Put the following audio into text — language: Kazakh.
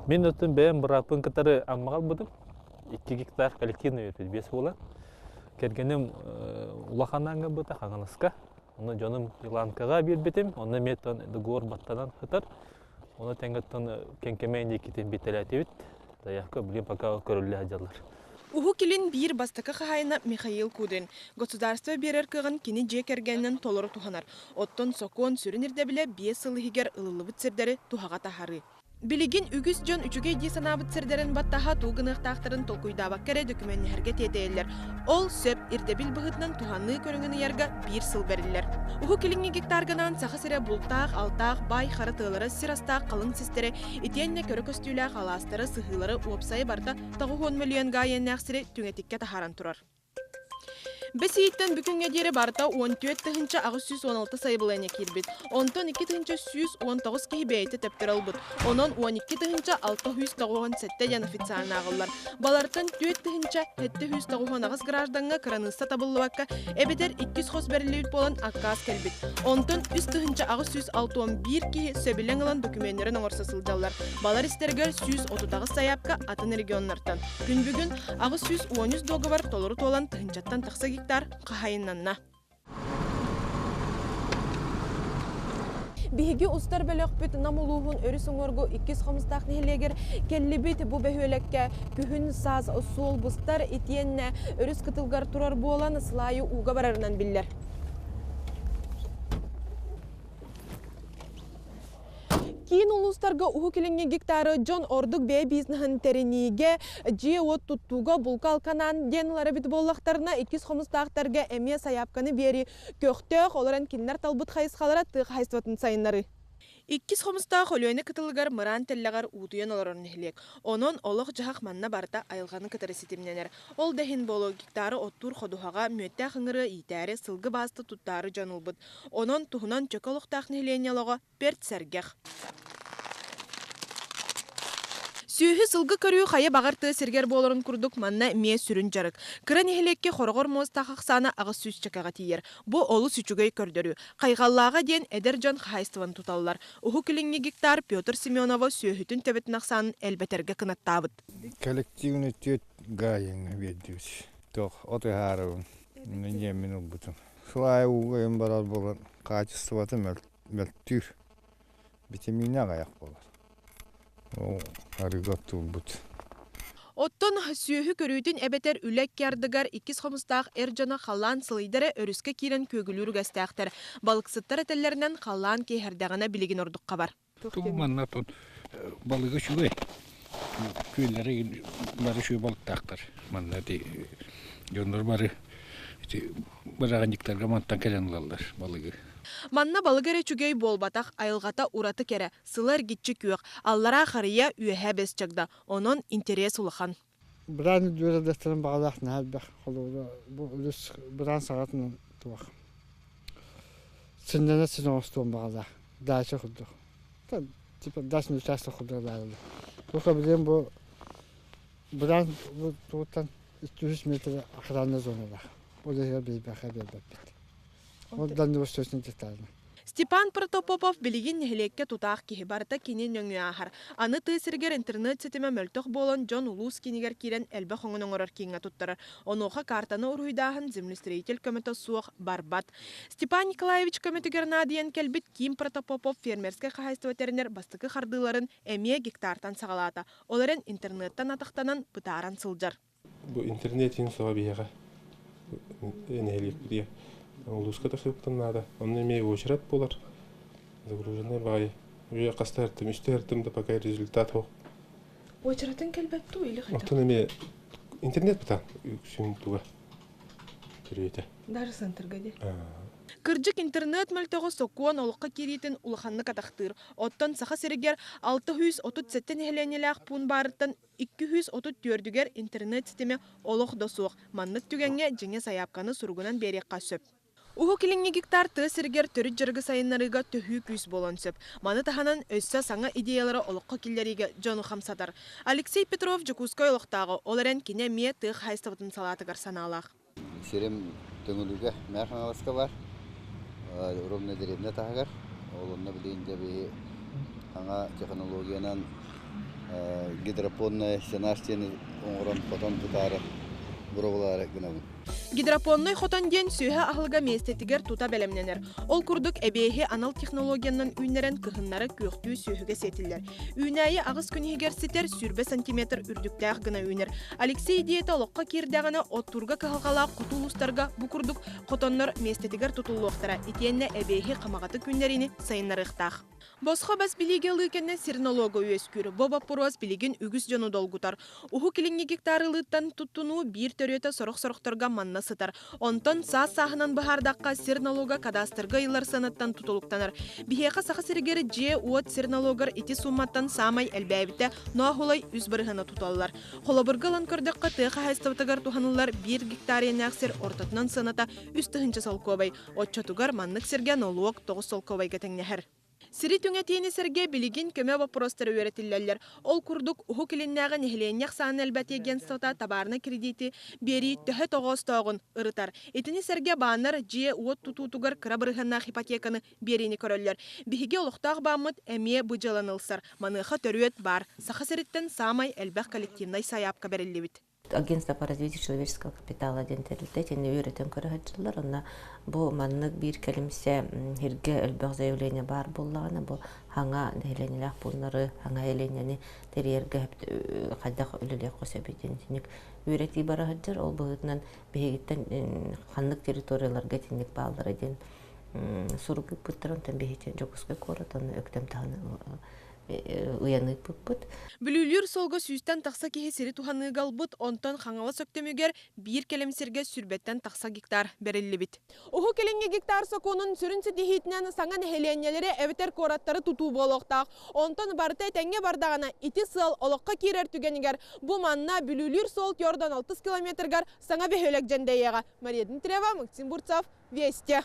Мен өттім бәйін бұрапын кітары аммағал бұдым. 2 гектар коллективный өтпеді, 5 болан. Кергенім улахананға бұта қаңыныска. Оны жоным иланкаға бербетім. Оны меттен договор баттанан хытар. Оны тәңгіттен кенкемейінде кетен бетелі әтебет. Даяқы білем пока көрілі әжалар. Уху килин бир бастакы хахайна Михаил Кудин. Государство берер кыгын кини же кергеннен толору туханар. Оттон сокон сүрінерде біле 5 ылыхигер ылылыбыт сердері тухаға тахары. Билигин үгіс жон үчүгей ди санабыт сердерін баттаха туғынықтақтарын толкуйдабак кере документнерге тетейлер. Ол сөп ирдебил бұғытнан туханны көріңіні ярга 1 сыл берілер. Уху килинге гектарганан сақы сире бултақ, алтақ, бай, харытылары, сирастақ, қалың систері, итенне көрі көстүйлі қаластары, сыхылары уопсайы барда тағы 10 миллион гайен нәқсірі түңетікке тахаран тұрар. Бесиеттен бүкінге дері барта 14 тыхынча ағыз 116 сайбылайне кирбит. Онтон 2 тыхынча 119 кейбейті тәптір албыт. Онон 12 тыхынча 600 сәтті ян официалны ағылар. Балартын 4 тыхынча 700 ағыз гражданға кранысса табылуаққа әбедер 200 қос бәрілеуіт болан аққаз кәлбит. Онтон 3 тыхынча ағыз 161 кейі сөбілен алан документтері оңырса сылдалар. Балар істергер 130 саяпқа атын регионнартан. Күн бүгін ағыз 113 договор толыры толан тыхынчаттан тақсы гектар қағайыннанна. Биһиги устар бөлөкпүт намулуһун өрүс оңорго 2 хомстак нехлегер келлибит бу бөһөлекке күһүн саз сол бустар итиенне өрүс кытылгар турар болан сылайы уга барарынан биллер. Кийин улустарга уху келинге гектары жон ордук бей бизнесін терениге же от туттуга булкал канан денлары бит боллақтарына 2 хомустақтарга эме саяпканы бери көктөк оларан киннер талбыт хайысқалара тык хайсватын сайыннары. 2 хомустақ олөйні кытылыгар мыран теллағар уутуян оларын нехлек. Онон олық жағақ манна барда айылғаны кытары сетімненер. Ол дәхин болу гектары оттур ходуғаға мөттә қыңыры итәрі сылғы басты туттары жанылбыт. Онон туғынан чөколықтақ нехленеліға перт сәргеқ. Сүйі сылғы көріу қайы бағарты сергер болырын күрдік манна ме сүрін жарық. Кыран ехелекке қорғыр моз тақықсаны ағыз сүз чакаға тиер. Бұ олы сүчігей көрдірі. Қайғаллаға ден әдер жан қайыстыван тұталылар. Уху кіліңге гектар Петр Семенова сүйітін төбетін ақсанын әлбәтерге қынаттабыт. Коллективный тет гайын веддіс. Тоқ, оты харывын. Немін ұлбытын. Шылай уғайын барар болан качествоты мөлттүр. Витамина ғаяқ болар. Оттон сүйі көрүйтін әбетер үлек кәрдігар 2 хомыстақ әржана қалан сылайдары өріске кейлен көгілір гәстәқтір. Балықсыттар әтелерінен қалан кейхердіғана білеген ордыққа бар. Тұғыманна тұн балығы шүгей. Көйлері бары шүй балықтақтыр. Манна де жондар бары барағандықтарға мантан кәлен алалар балығы. Манна балыгары чүгей болбатақ айылғата ураты кәрі, сылар гитчі күйіқ, аллара қария үйәхә бәс чагда, онын интерес ұлыған. Біран дүрәдәстірін бағалақтың әлбәқ қолуды, бұл үліс біран сағатының туақ. Сіндені сізін оңыстуын бағалақ, дайшы құлдық. Дайшын үшәсті құлдық дайылды. Бұқа білем бұл біран тұғыттан 200 метр ақыранны зонада. Бұл егер бейбәқә бейбәп бет. Степан Протопопов білеген нехелекке тұтақ кеге барыта кенен өңі ағар. Аны тыйсіргер интернет сетіме мөлтіқ болын Джон Улус кенегер керен әлбі қоңын оңырар кеңі тұттырыр. Онуға картаны ұрғыдағын землестроитель көметі суық барбат. Степан Николаевич көметігерна дейін кәлбіт Ким Протопопов фермерске қағайстыватерінер бастықы қардыларын әме гектартан сағалата. Оларын интернеттан атықтанан бұтаран сылжар. Бұл интернеттен соға бейеға нәлек бірге. Луска тахыптан надо. Он имеет очередь полар. Загруженный бай. Я кастартым, истертым, да пока результат хо. Очереден келбетту или хотя? Он имеет интернет бата. Всем туга. Привет. Даже центр гаде. Кырджик интернет мөлтөгө сокуан олукка киритин улаханны катактыр. Оттон саха серегер 637 хеленелек пун барыттан 234 интернет системе олух досук. Маннык түгенге жеңе саяпканы сургунан берек касып. Уху килинге гектар тысыргер төрүт жыргы сайыннарыга төхүү күйс болон сөп. Маны таханан өссө саңа идеялары олыққа киллериге жону хамсадар. Алексей Петров Жукускай олықтағы оларен кине мие тых хайстывытын салатыгар саналақ. Серем төңілуге мәрхан алысқа бар. Ровно деревне тағығар. Олымны білейінде бей аңа технологиянан гидропонная сенастен оңрон потом тутары буровлары гынабын. Гидропонной хотан ден сүйе ахылга местетигер тута белемненер. Ол курдук эбейхи анал технологиянын үйнерен кыхыннары көктүү сүйеге сетиллер. Үйнайы агыс күнігер сетер сүрбе сантиметр үрдүктәк гына үйнер. Алексей диета олыққа кирдәгіні оттурга кахалгала кутулустарга бу курдук хотоннор местетигер тутулуқтара. Итенне эбейхи камагаты күннерини сайынарықтақ. Босқа бас билиге лыкенне сирнолого өскүрі. Боба пороз билигин үгіз жону долгутар. Уху килинги гектары лыттан туттуну бир төрөте сорох-сорохторга манна сытар. Онтон саас-сахынан бахардаққа сирнолога кадастырга илар санаттан тутулуктанар. Бихеқа саха сиргері же уот сирнологар ити сумматтан самай әлбәбіте ноахулай үз барыхана туталлар. Холобыргалан көрдіққа тыға хайставтагар туханылар 1 гектария нәқсір ортатынан саната үстіхінші солковай. Отчатугар маннық сирге налог 9 солковай гетеңнехер. Сири түңәтейіні сәрге білігін көмі вопростары өретілелер. Ол күрдік ұху келіннәғы нехіленнәқ сағын әлбәте агентствота табарына кредиті бері төхі тоғыз тоғын ұрытар. Етіні сәрге бағанар же уот тұтутугар қырабырығыннақ ипотеканы беріні көрілер. Бігіге олықтақ бағымыд әме бұжаланылсар. Маныға төрөт бар. Сақа сіріттен самай әлбәқ коллективнай саяпқа берілі Агентство по развитию человеческого капитала денталитете не үйрәтен көрәһәтләр. Ана бу маннык бир кәлимсә һиргә әлбәг заявление бар буллагына бу хаңа дәйләнеләр булнары хаңа әйләнәне терьергә хадак үлеләр косабитенник үйрәти бараһәттер. Ол булытнан бегиттен ханнык территорияларга тинник балдыр ден сургы буттырын тән бегиттен жокуска коратан өктем таны уянып бут. Бүлүлүр солго сүйстен тақса кеhe сири туханы галбыт, онтон хаңала сөктөмөгер бир келемсерге сүрбеттен тақса гектар берилли бит. Уху келенге гектар сокунун сүрүнсі дехитнен саңан хеленелері эвитер кораттары тутуу болуқтақ. Онтон бартай тәңге бардағына ити сыл олыққа кирер түгенігер. Бу манна бүлүлүр сол тёрдан 60 километргар саңа бехөлек жендейеға. Мария Дмитриева, Максим Бурцов, Вести.